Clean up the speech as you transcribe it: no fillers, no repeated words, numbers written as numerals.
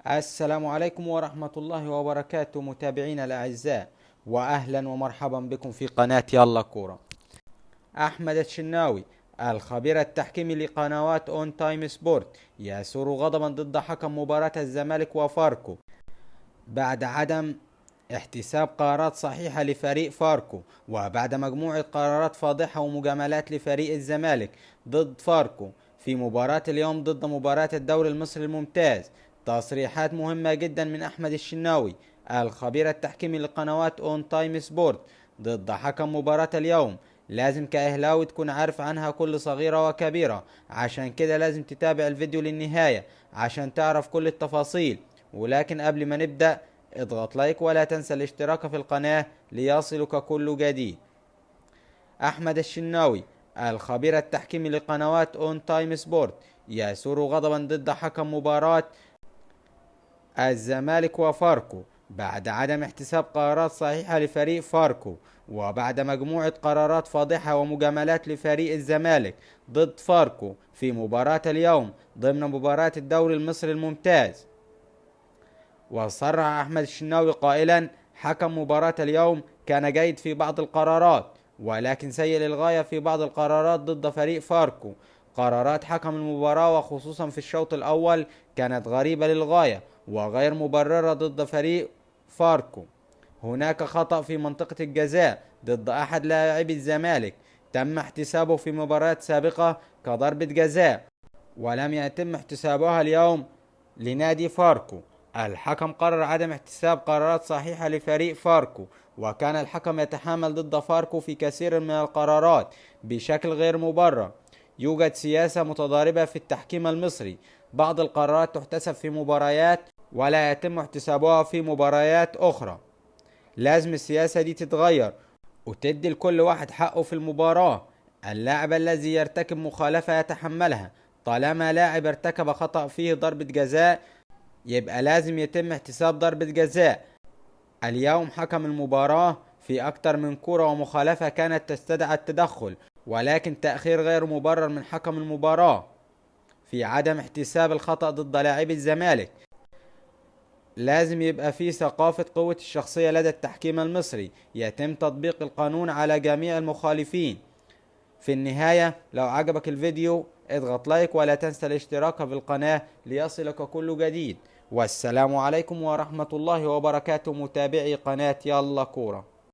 السلام عليكم ورحمة الله وبركاته متابعينا الأعزاء، وأهلا ومرحبا بكم في قناة يلا كورة. أحمد الشناوي الخبير التحكيمي لقنوات اون تايم سبورت يثور غضبا ضد حكم مباراة الزمالك وفاركو بعد عدم احتساب قرارات صحيحة لفريق فاركو، وبعد مجموعة قرارات فاضحة ومجاملات لفريق الزمالك ضد فاركو في مباراة اليوم ضد مباراة الدوري المصري الممتاز. تصريحات مهمة جدا من أحمد الشناوي الخبير التحكيمي لقنوات اون تايم سبورت ضد حكم مباراة اليوم. لازم كأهلاوي تكون عارف عنها كل صغيرة وكبيرة، عشان كده لازم تتابع الفيديو للنهاية عشان تعرف كل التفاصيل. ولكن قبل ما نبدأ اضغط لايك ولا تنسى الاشتراك في القناة ليصلك كل جديد. أحمد الشناوي الخبير التحكيمي لقنوات اون تايم سبورت يثور غضبا ضد حكم مباراة الزمالك وفاركو بعد عدم احتساب قرارات صحيحة لفريق فاركو، وبعد مجموعة قرارات فاضحة ومجاملات لفريق الزمالك ضد فاركو في مباراة اليوم ضمن مباراة الدوري المصري الممتاز. وصرح أحمد الشناوي قائلا: حكم مباراة اليوم كان جيد في بعض القرارات، ولكن سيء للغاية في بعض القرارات ضد فريق فاركو. قرارات حكم المباراة وخصوصا في الشوط الأول كانت غريبة للغاية وغير مبررة ضد فريق فاركو. هناك خطأ في منطقة الجزاء ضد أحد لاعبي الزمالك تم احتسابه في مباريات سابقة كضربة جزاء، ولم يتم احتسابها اليوم لنادي فاركو. الحكم قرر عدم احتساب قرارات صحيحة لفريق فاركو، وكان الحكم يتحامل ضد فاركو في كثير من القرارات بشكل غير مبرر. يوجد سياسة متضاربة في التحكيم المصري، بعض القرارات تحتسب في مباريات ولا يتم احتسابها في مباريات أخرى. لازم السياسة دي تتغير وتدي لكل واحد حقه في المباراة. اللاعب الذي يرتكب مخالفة يتحملها، طالما لاعب ارتكب خطأ فيه ضربة جزاء يبقى لازم يتم احتساب ضربة جزاء. اليوم حكم المباراة في أكتر من كرة ومخالفة كانت تستدعي التدخل، ولكن تأخير غير مبرر من حكم المباراة في عدم احتساب الخطأ ضد لاعبي الزمالك. لازم يبقى في ثقافة قوة الشخصية لدى التحكيم المصري، يتم تطبيق القانون على جميع المخالفين. في النهاية لو عجبك الفيديو اضغط لايك ولا تنسى الاشتراك في القناة ليصلك كل جديد. والسلام عليكم ورحمة الله وبركاته متابعي قناة يلا كورة.